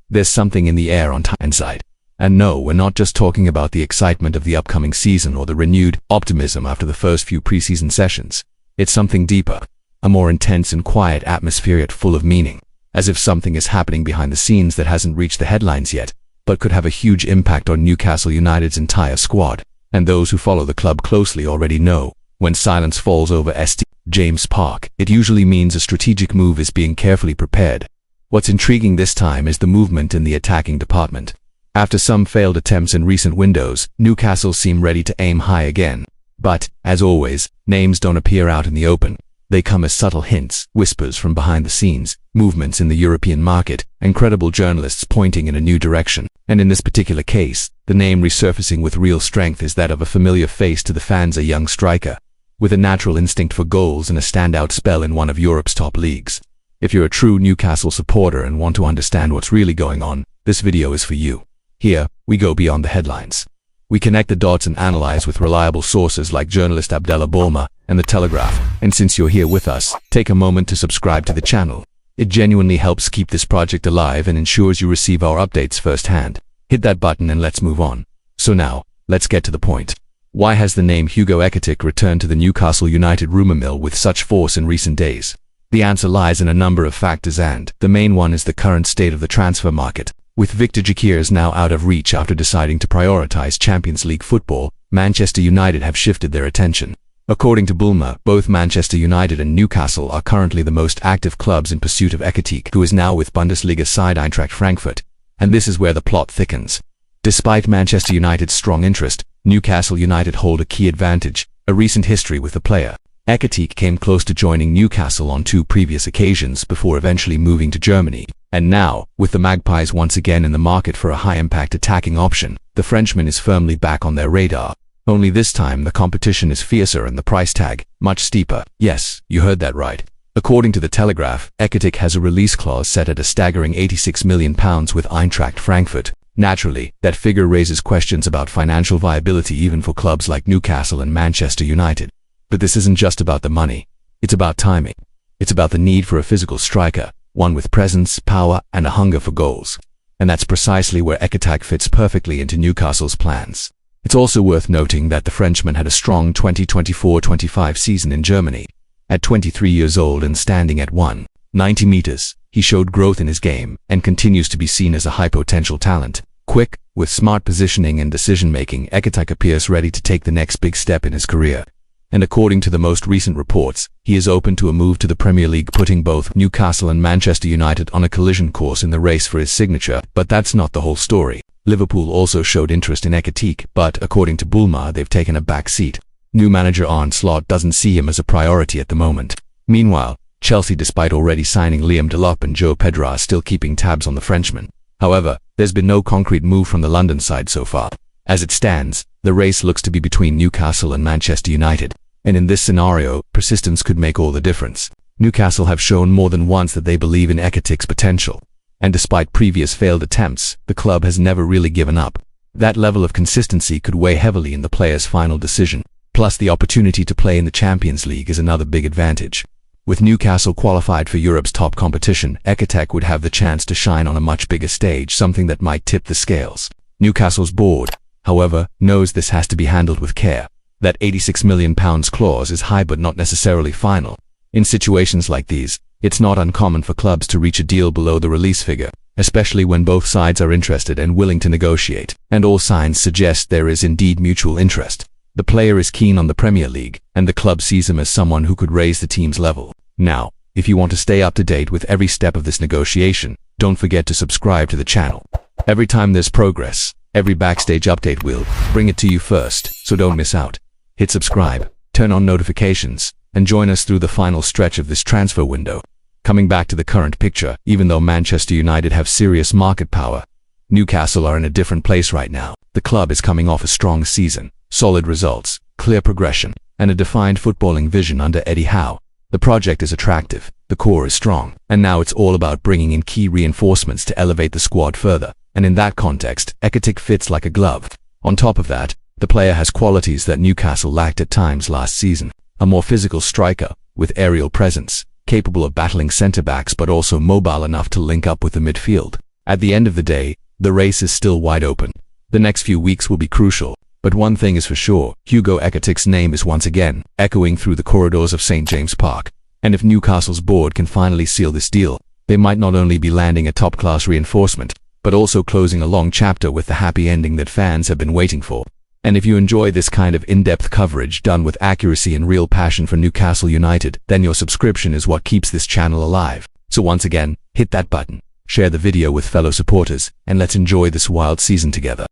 there's something in the air on Tyneside. And no, we're not just talking about the excitement of the upcoming season or the renewed optimism after the first few preseason sessions. It's something deeper, a more intense and quiet atmosphere yet full of meaning, as if something is happening behind the scenes that hasn't reached the headlines yet, but could have a huge impact on Newcastle United's entire squad. And those who follow the club closely already know, when silence falls over St. James Park, it usually means a strategic move is being carefully prepared. What's intriguing this time is the movement in the attacking department. After some failed attempts in recent windows, Newcastle seem ready to aim high again. But, as always, names don't appear out in the open. They come as subtle hints, whispers from behind the scenes, movements in the European market, and credible journalists pointing in a new direction. And in this particular case, the name resurfacing with real strength is that of a familiar face to the fans, a young striker with a natural instinct for goals and a standout spell in one of Europe's top leagues. If you're a true Newcastle supporter and want to understand what's really going on, this video is for you. Here, we go beyond the headlines. We connect the dots and analyze with reliable sources like journalist Abdallah Bolma and The Telegraph. And since you're here with us, take a moment to subscribe to the channel. It genuinely helps keep this project alive and ensures you receive our updates firsthand. Hit that button and let's move on. So now, let's get to the point. Why has the name Hugo Ekitike returned to the Newcastle United rumour mill with such force in recent days? The answer lies in a number of factors, and the main one is the current state of the transfer market. With Victor Gyökeres now out of reach after deciding to prioritise Champions League football, Manchester United have shifted their attention. According to Bulma, both Manchester United and Newcastle are currently the most active clubs in pursuit of Ekitike, who is now with Bundesliga side Eintracht Frankfurt. And this is where the plot thickens. Despite Manchester United's strong interest, Newcastle United hold a key advantage, a recent history with the player. Ekitike came close to joining Newcastle on 2 previous occasions before eventually moving to Germany. And now, with the Magpies once again in the market for a high-impact attacking option, the Frenchman is firmly back on their radar. Only this time the competition is fiercer and the price tag much steeper. Yes, you heard that right. According to The Telegraph, Ekitike has a release clause set at a staggering £86 million with Eintracht Frankfurt. Naturally, that figure raises questions about financial viability even for clubs like Newcastle and Manchester United. But this isn't just about the money. It's about timing. It's about the need for a physical striker, one with presence, power, and a hunger for goals. And that's precisely where Ekitike fits perfectly into Newcastle's plans. It's also worth noting that the Frenchman had a strong 2024-25 season in Germany. At 23 years old and standing at 190 meters, he showed growth in his game and continues to be seen as a high-potential talent. Quick, with smart positioning and decision-making, Ekitike appears ready to take the next big step in his career. And according to the most recent reports, he is open to a move to the Premier League, putting both Newcastle and Manchester United on a collision course in the race for his signature. But that's not the whole story. Liverpool also showed interest in Ekitike, but according to Bulma, they've taken a back seat. New manager Arne Slot doesn't see him as a priority at the moment. Meanwhile, Chelsea, despite already signing Liam Delap and Joe Pedro, are still keeping tabs on the Frenchman. However, there's been no concrete move from the London side so far. As it stands, the race looks to be between Newcastle and Manchester United. And in this scenario, persistence could make all the difference. Newcastle have shown more than once that they believe in Ekitike's potential. And despite previous failed attempts, the club has never really given up. That level of consistency could weigh heavily in the player's final decision. Plus, the opportunity to play in the Champions League is another big advantage. With Newcastle qualified for Europe's top competition, Ekitike would have the chance to shine on a much bigger stage, something that might tip the scales. Newcastle's board, however, knows this has to be handled with care. That £86 million clause is high but not necessarily final. In situations like these, it's not uncommon for clubs to reach a deal below the release figure, especially when both sides are interested and willing to negotiate. And all signs suggest there is indeed mutual interest. The player is keen on the Premier League, and the club sees him as someone who could raise the team's level. Now, if you want to stay up to date with every step of this negotiation, don't forget to subscribe to the channel. Every time there's progress, every backstage update will bring it to you first, so don't miss out. Hit subscribe, turn on notifications, and join us through the final stretch of this transfer window. Coming back to the current picture, even though Manchester United have serious market power, Newcastle are in a different place right now. The club is coming off a strong season, solid results, clear progression, and a defined footballing vision under Eddie Howe. The project is attractive, the core is strong, and now it's all about bringing in key reinforcements to elevate the squad further. And in that context, Ekitike fits like a glove. On top of that, the player has qualities that Newcastle lacked at times last season. A more physical striker, with aerial presence, capable of battling centre-backs but also mobile enough to link up with the midfield. At the end of the day, the race is still wide open. The next few weeks will be crucial, but one thing is for sure, Hugo Ekitike's name is once again echoing through the corridors of St. James Park. And if Newcastle's board can finally seal this deal, they might not only be landing a top-class reinforcement, but also closing a long chapter with the happy ending that fans have been waiting for. And if you enjoy this kind of in-depth coverage done with accuracy and real passion for Newcastle United, then your subscription is what keeps this channel alive. So once again, hit that button, share the video with fellow supporters, and let's enjoy this wild season together.